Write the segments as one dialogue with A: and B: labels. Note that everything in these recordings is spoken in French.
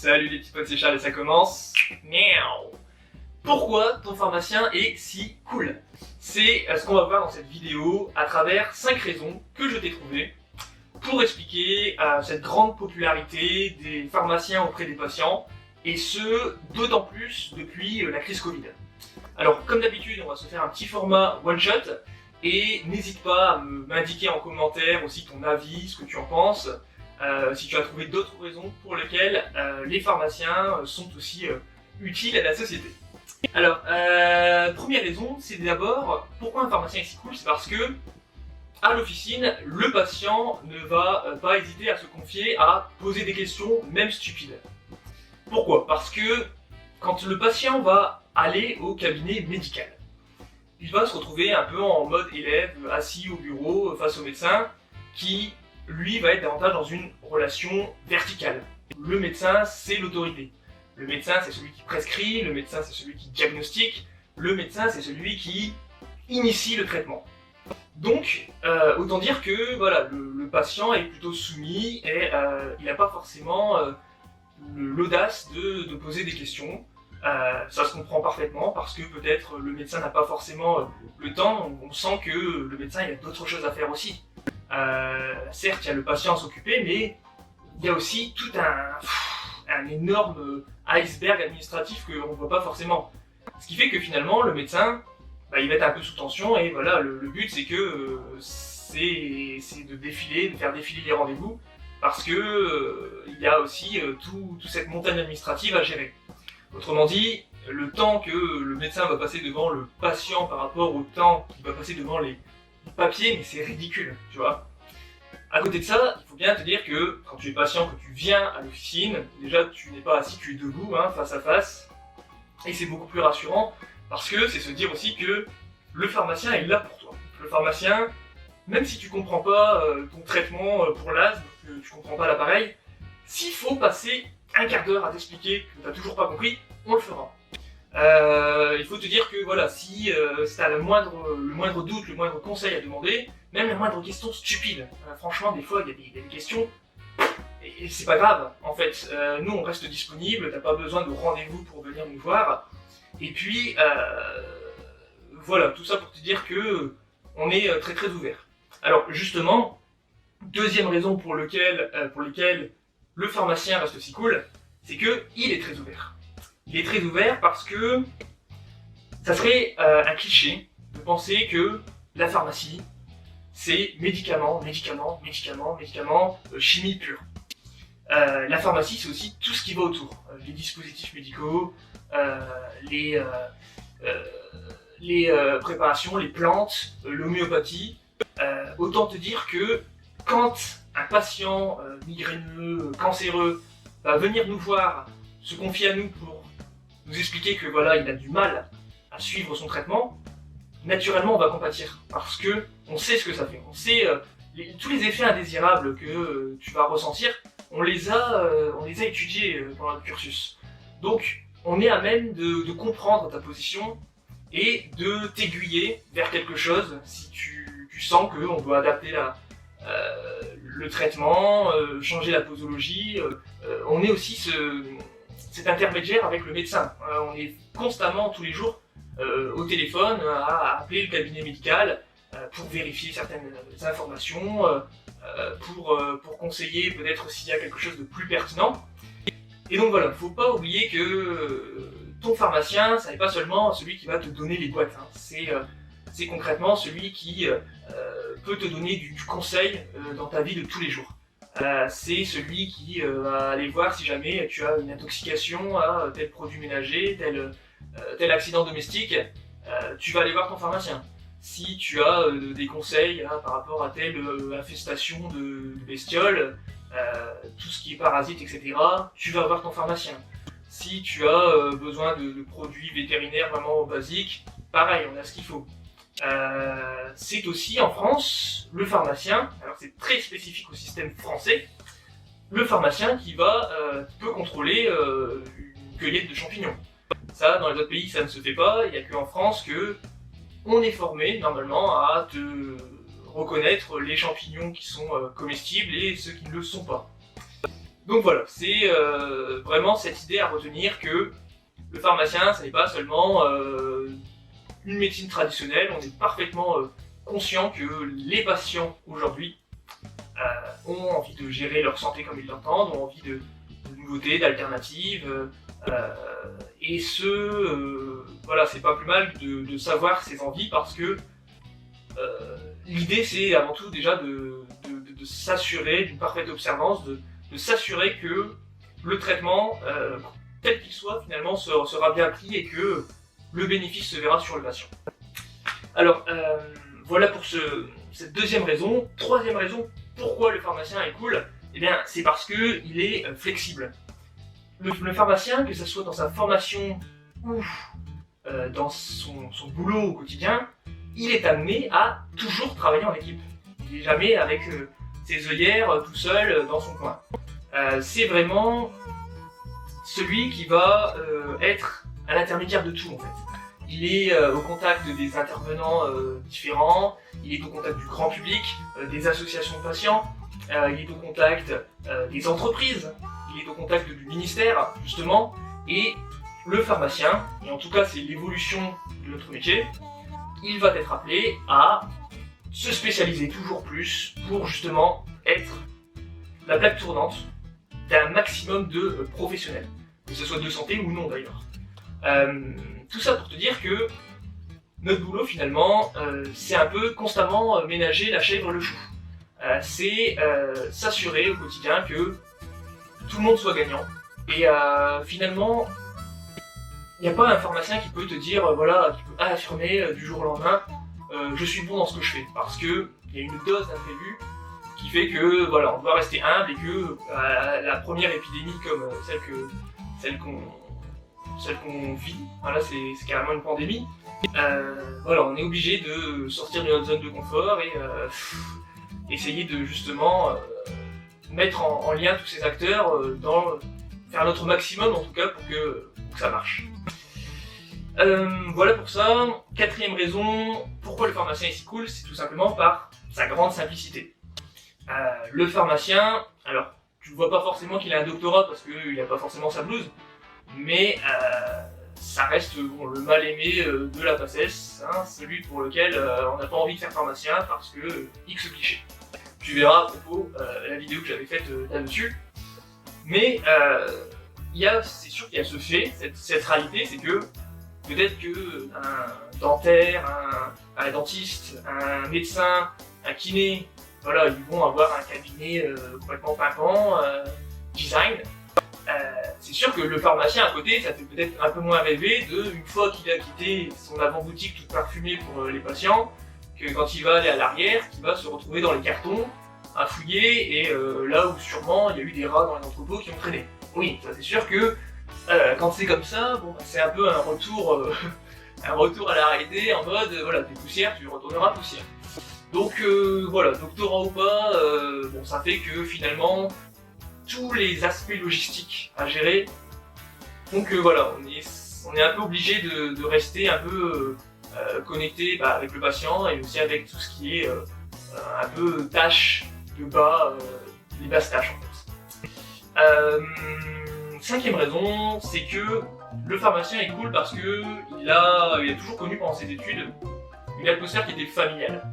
A: Salut les petits potes, c'est Charles et ça commence. Miaou. Pourquoi ton pharmacien est si cool? C'est ce qu'on va voir dans cette vidéo à travers 5 raisons que je t'ai trouvées pour expliquer cette grande popularité des pharmaciens auprès des patients, et ce, d'autant plus depuis la crise Covid. Alors, comme d'habitude, on va se faire un petit format one-shot, et n'hésite pas à m'indiquer en commentaire aussi ton avis, ce que tu en penses, si tu as trouvé d'autres raisons pour lesquelles les pharmaciens sont aussi utiles à la société. Alors, première raison, c'est d'abord, pourquoi un pharmacien est si cool? C'est parce que, à l'officine, le patient ne va pas hésiter à se confier, à poser des questions, même stupides. Pourquoi? Parce que, quand le patient va aller au cabinet médical, il va se retrouver un peu en mode élève, assis au bureau, face au médecin, qui, lui, va être davantage dans une relation verticale. Le médecin, c'est l'autorité. Le médecin, c'est celui qui prescrit, le médecin, c'est celui qui diagnostique, le médecin, c'est celui qui initie le traitement. Donc, autant dire que voilà, le patient est plutôt soumis et il n'a pas forcément l'audace de poser des questions. Ça se comprend parfaitement parce que peut-être le médecin n'a pas forcément le temps. On sent que le médecin il a d'autres choses à faire aussi. Certes, il y a le patient à s'occuper, mais il y a aussi tout un énorme iceberg administratif qu'on ne voit pas forcément. Ce qui fait que finalement, le médecin, il va être un peu sous tension, et voilà, le but c'est que c'est de faire défiler les rendez-vous, parce que il y a aussi toute cette montagne administrative à gérer. Autrement dit, le temps que le médecin va passer devant le patient par rapport au temps qu'il va passer devant les papiers, mais c'est ridicule, tu vois. À côté de ça, il faut bien te dire que quand tu es patient, que tu viens à l'officine, déjà tu n'es pas assis, tu es debout, face à face, et c'est beaucoup plus rassurant, parce que c'est se dire aussi que le pharmacien est là pour toi. Le pharmacien, même si tu comprends pas ton traitement pour l'asthme, que tu comprends pas l'appareil, s'il faut passer un quart d'heure à t'expliquer que tu n'as toujours pas compris, on le fera. Il faut te dire que voilà, si tu as le moindre doute, le moindre conseil à demander, même la moindre question stupide, franchement des fois il y a des questions, et c'est pas grave en fait, nous on reste disponible, t'as pas besoin de rendez-vous pour venir nous voir, et puis voilà, tout ça pour te dire que on est très très ouvert. Alors justement, deuxième raison pour lesquelles le pharmacien reste si cool, c'est que il est très ouvert. Il est très ouvert parce que ça serait un cliché de penser que la pharmacie, c'est médicaments, chimie pure. La pharmacie, c'est aussi tout ce qui va autour. Les dispositifs médicaux, les préparations, les plantes, l'homéopathie. Autant te dire que quand un patient migraineux, cancéreux, va venir nous voir, se confier à nous pour nous expliquer que voilà, il a du mal à suivre son traitement, naturellement on va compatir, parce que on sait ce que ça fait, on sait tous les effets indésirables que tu vas ressentir, on les a étudiés pendant le cursus. Donc on est à même de comprendre ta position et de t'aiguiller vers quelque chose si tu sens qu'on doit adapter le traitement, changer la posologie. On est aussi cet intermédiaire avec le médecin. On est constamment, tous les jours, au téléphone, à appeler le cabinet médical pour vérifier certaines informations, pour conseiller peut-être s'il y a quelque chose de plus pertinent. Et donc voilà, faut pas oublier que ton pharmacien, ça n'est pas seulement celui qui va te donner les boîtes, c'est concrètement celui qui peut te donner du conseil dans ta vie de tous les jours. C'est celui qui va aller voir si jamais tu as une intoxication à tel produit ménager, tel accident domestique, tu vas aller voir ton pharmacien. Si tu as des conseils par rapport à telle infestation de bestioles, tout ce qui est parasites, etc., tu vas voir ton pharmacien. Si tu as besoin de produits vétérinaires vraiment basiques, pareil, on a ce qu'il faut. C'est aussi en France le pharmacien, alors c'est très spécifique au système français, le pharmacien qui peut contrôler une cueillette de champignons. Ça, dans les autres pays, ça ne se fait pas, il n'y a qu'en France que on est formé normalement à reconnaître les champignons qui sont comestibles et ceux qui ne le sont pas. Donc voilà, c'est vraiment cette idée à retenir que le pharmacien, ça n'est pas seulement une médecine traditionnelle. On est parfaitement conscient que les patients aujourd'hui ont envie de gérer leur santé comme ils l'entendent, ont envie de nouveautés, d'alternatives, et voilà, c'est pas plus mal de savoir ses envies parce que l'idée c'est avant tout déjà de s'assurer d'une parfaite observance, de s'assurer que le traitement, tel qu'il soit, finalement sera bien pris et que le bénéfice se verra sur le patient. Alors, voilà pour cette deuxième raison. Troisième raison, pourquoi le pharmacien est cool? Eh bien, c'est parce qu'il est flexible. Le pharmacien, que ce soit dans sa formation ou dans son boulot au quotidien, il est amené à toujours travailler en équipe. Il n'est jamais avec ses œillères tout seul dans son coin. C'est vraiment celui qui va être à l'intermédiaire de tout en fait. Il est au contact des intervenants différents, il est au contact du grand public, des associations de patients, il est au contact des entreprises, il est au contact du ministère justement, et le pharmacien, et en tout cas c'est l'évolution de notre métier, il va être appelé à se spécialiser toujours plus pour justement être la plaque tournante d'un maximum de professionnels, que ce soit de santé ou non d'ailleurs. Tout ça pour te dire que notre boulot finalement, c'est un peu constamment ménager la chèvre et le chou. C'est s'assurer au quotidien que tout le monde soit gagnant. Et finalement, il n'y a pas un pharmacien qui peut te dire, voilà, qui peut affirmer du jour au lendemain, je suis bon dans ce que je fais. Parce que il y a une dose d'imprévu qui fait que, voilà, on doit rester humble et que la première épidémie comme celle qu'on vit, voilà, c'est carrément une pandémie. Voilà, on est obligé de sortir de notre zone de confort et essayer de justement mettre en lien tous ces acteurs, faire notre maximum en tout cas pour que ça marche. Voilà pour ça. Quatrième raison, pourquoi le pharmacien est si cool, c'est tout simplement par sa grande simplicité. Le pharmacien, alors tu ne vois pas forcément qu'il a un doctorat parce qu'il n'a pas forcément sa blouse, mais ça reste le mal aimé de la PACES, hein, celui pour lequel on n'a pas envie de faire pharmacien parce que X cliché. Tu verras à propos la vidéo que j'avais faite là-dessus. Mais c'est sûr qu'il y a ce fait, cette réalité, c'est que peut-être qu'un dentaire, un dentiste, un médecin, un kiné, voilà, ils vont avoir un cabinet complètement pimpant, design. C'est sûr que le pharmacien à côté, ça fait peut-être un peu moins rêver une fois qu'il a quitté son avant-boutique toute parfumée pour les patients, que quand il va aller à l'arrière, qu'il va se retrouver dans les cartons, à fouiller, et là où sûrement il y a eu des rats dans les entrepôts qui ont traîné. Oui, ça c'est sûr que quand c'est comme ça, bon, c'est un peu un retour à la réalité en mode, voilà, t'es poussière, tu retourneras poussière. Donc voilà, doctorat ou pas, bon, ça fait que finalement, tous les aspects logistiques à gérer, donc voilà, on est un peu obligé de rester un peu connecté avec le patient et aussi avec tout ce qui est un peu tâches de bas, les basses tâches en fait. Cinquième raison, c'est que le pharmacien est cool parce que il a toujours connu pendant ses études une atmosphère qui était familiale.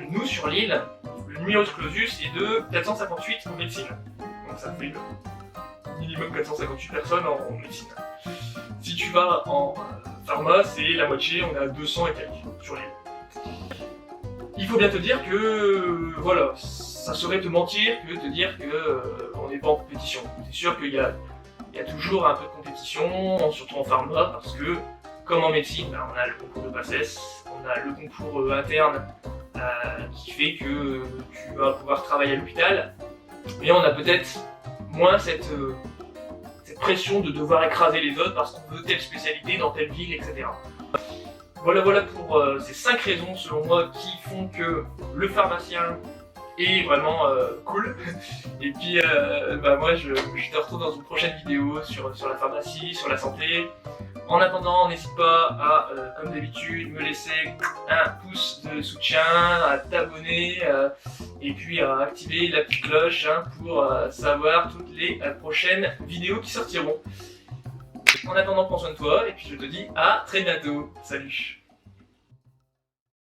A: Nous sur l'île, le numerus clausus est de 458 en médecine. Donc ça fait minimum 458 personnes en médecine. Si tu vas en pharma, c'est la moitié, on est à 200 et quelques sur l'île. Il faut bien te dire que, voilà, ça serait te mentir que de te dire qu'on n'est pas en compétition. C'est sûr qu'il y a toujours un peu de compétition, surtout en pharma, parce que, comme en médecine, on a le concours de PACES, on a le concours interne qui fait que tu vas pouvoir travailler à l'hôpital, mais on a peut-être moins cette pression de devoir écraser les autres parce qu'on veut telle spécialité dans telle ville, etc. Voilà pour ces 5 raisons selon moi qui font que le pharmacien et vraiment cool. Et puis moi je te retrouve dans une prochaine vidéo sur la pharmacie, sur la santé. En attendant, n'hésite pas à, comme d'habitude, me laisser un pouce de soutien, à t'abonner et puis à activer la petite cloche pour savoir toutes les prochaines vidéos qui sortiront. En attendant, prends soin de toi et puis je te dis à très bientôt. Salut!